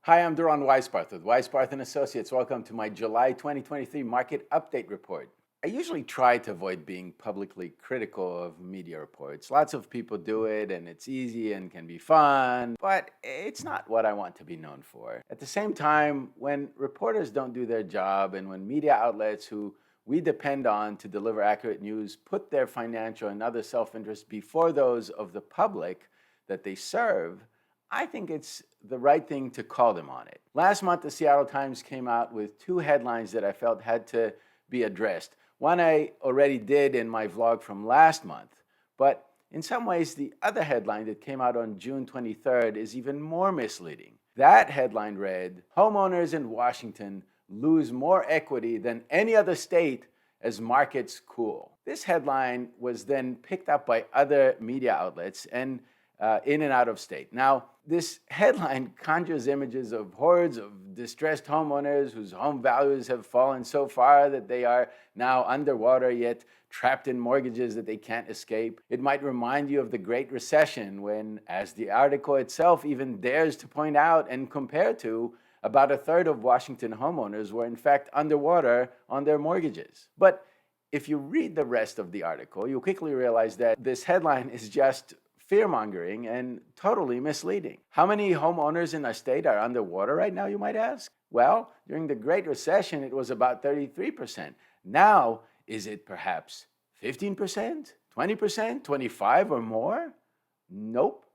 Hi, I'm Weisbarth with Weisbarth and Associates. Welcome to my July 2023 market update report. I usually try to avoid being publicly critical of media reports. Lots of people do it and it's easy and can be fun, but it's not what I want to be known for. At the same time, when reporters don't do their job and when media outlets who we depend on to deliver accurate news put their financial and other self-interest before those of the public that they serve, I think it's the right thing to call them on it. Last month, the Seattle Times came out with two headlines that I felt had to be addressed. One I already did in my vlog from last month, but in some ways, the other headline that came out on June 23rd is even more misleading. That headline read, "Homeowners in Washington lose more equity than any other state as markets cool." This headline was then picked up by other media outlets and in and out of state. Now, this headline conjures images of hordes of distressed homeowners whose home values have fallen so far that they are now underwater, yet trapped in mortgages that they can't escape. It might remind you of the Great Recession when, as the article itself even dares to point out and compare to, about a third of Washington homeowners were in fact underwater on their mortgages. But if you read the rest of the article, you'll quickly realize that this headline is just fear-mongering and totally misleading. How many homeowners in our state are underwater right now, you might ask? Well, during the Great Recession, it was about 33%. Now, is it perhaps 15%, 20%, 25% or more? Nope,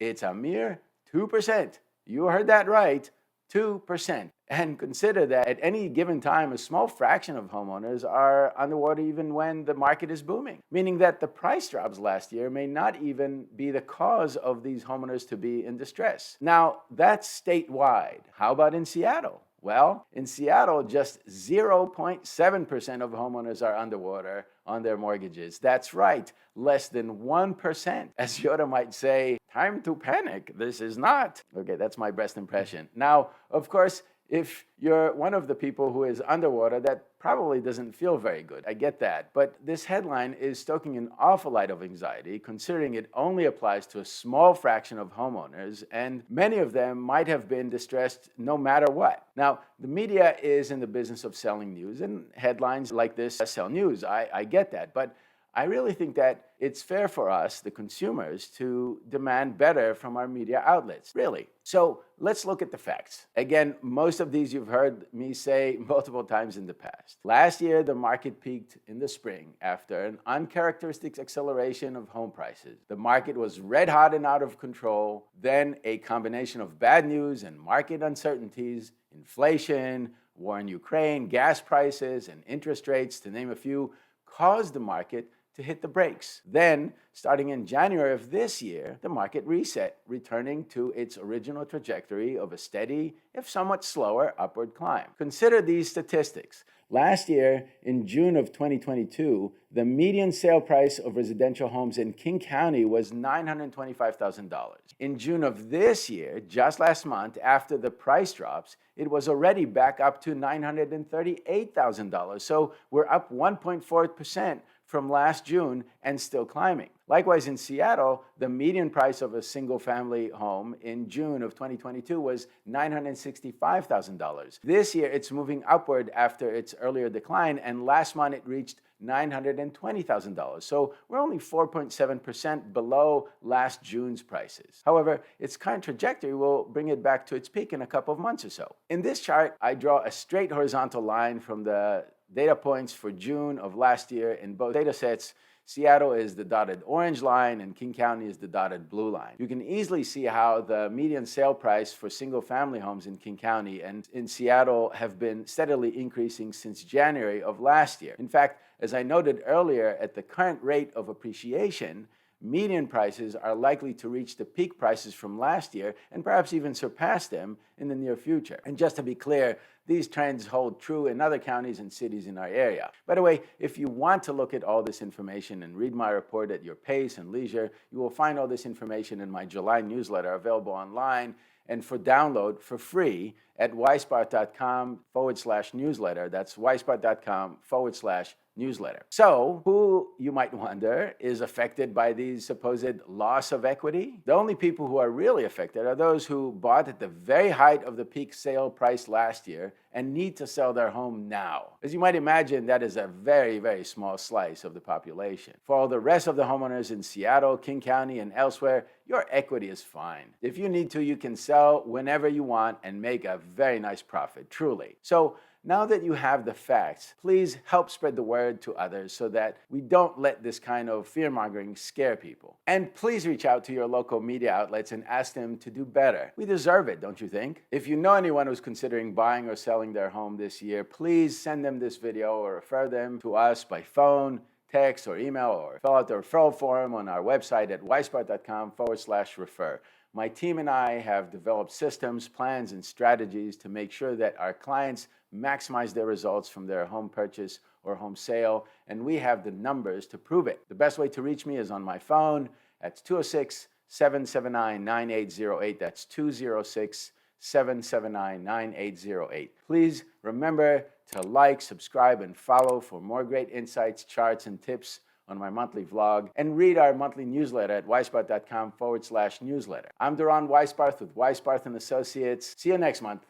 it's a mere 2%. You heard that right, 2%. And consider that at any given time, a small fraction of homeowners are underwater even when the market is booming, meaning that the price drops last year may not even be the cause of these homeowners to be in distress. Now, that's statewide. How about in Seattle? Well, in Seattle, just 0.7% of homeowners are underwater on their mortgages. That's right, less than 1%. As Yoda might say, time to panic. This is not. Okay, that's my best impression. Now, of course, if you're one of the people who is underwater, that probably doesn't feel very good. I get that. But this headline is stoking an awful lot of anxiety, considering it only applies to a small fraction of homeowners, and many of them might have been distressed no matter what. Now, the media is in the business of selling news, and headlines like this sell news. I get that. But I really think that it's fair for us, the consumers, to demand better from our media outlets, really. So let's look at the facts. Again, most of these you've heard me say multiple times in the past. Last year, the market peaked in the spring after an uncharacteristic acceleration of home prices. The market was red hot and out of control. Then a combination of bad news and market uncertainties, inflation, war in Ukraine, gas prices, and interest rates, to name a few, caused the market to hit the brakes. Then, starting in January of this year, the market reset, returning to its original trajectory of a steady, if somewhat slower, upward climb. Consider these statistics. Last year, in June of 2022, the median sale price of residential homes in King County was $925,000. In June of this year, just last month, after the price drops, it was already back up to $938,000. So we're up 1.4% from last June and still climbing. Likewise, in Seattle, the median price of a single-family home in June of 2022 was $965,000. This year, it's moving upward after its earlier decline, and last month it reached $920,000. So we're only 4.7% below last June's prices. However, its current trajectory will bring it back to its peak in a couple of months or so. In this chart, I draw a straight horizontal line from the data points for June of last year in both data sets. Seattle is the dotted orange line and King County is the dotted blue line. You can easily see how the median sale price for single-family homes in King County and in Seattle have been steadily increasing since January of last year. In fact, as I noted earlier, at the current rate of appreciation, median prices are likely to reach the peak prices from last year and perhaps even surpass them in the near future. And just to be clear, these trends hold true in other counties and cities in our area. By the way, if you want to look at all this information and read my report at your pace and leisure, you will find all this information in my July newsletter available online and for download for free at weisbarth.com/newsletter. That's weisbarth.com/newsletter. So, who, you might wonder, is affected by these supposed loss of equity? The only people who are really affected are those who bought at the very height of the peak sale price last year and need to sell their home now. As you might imagine, that is a very, very small slice of the population. For all the rest of the homeowners in Seattle, King County, and elsewhere, your equity is fine. If you need to, you can sell whenever you want and make a very nice profit, truly. So, now that you have the facts, please help spread the word to others so that we don't let this kind of fear-mongering scare people. And please reach out to your local media outlets and ask them to do better. We deserve it, don't you think? If you know anyone who's considering buying or selling their home this year, please send them this video or refer them to us by phone, text, or email, or fill out the referral form on our website at weisbarth.com/refer. My team and I have developed systems, plans, and strategies to make sure that our clients maximize their results from their home purchase or home sale, and we have the numbers to prove it. The best way to reach me is on my phone. That's 206-779-9808. That's 206-779-9808. Please remember to like, subscribe, and follow for more great insights, charts, and tips on my monthly vlog, and read our monthly newsletter at weisbarth.com/newsletter. I'm Duran Weisbarth with Weisbarth & Associates. See you next month.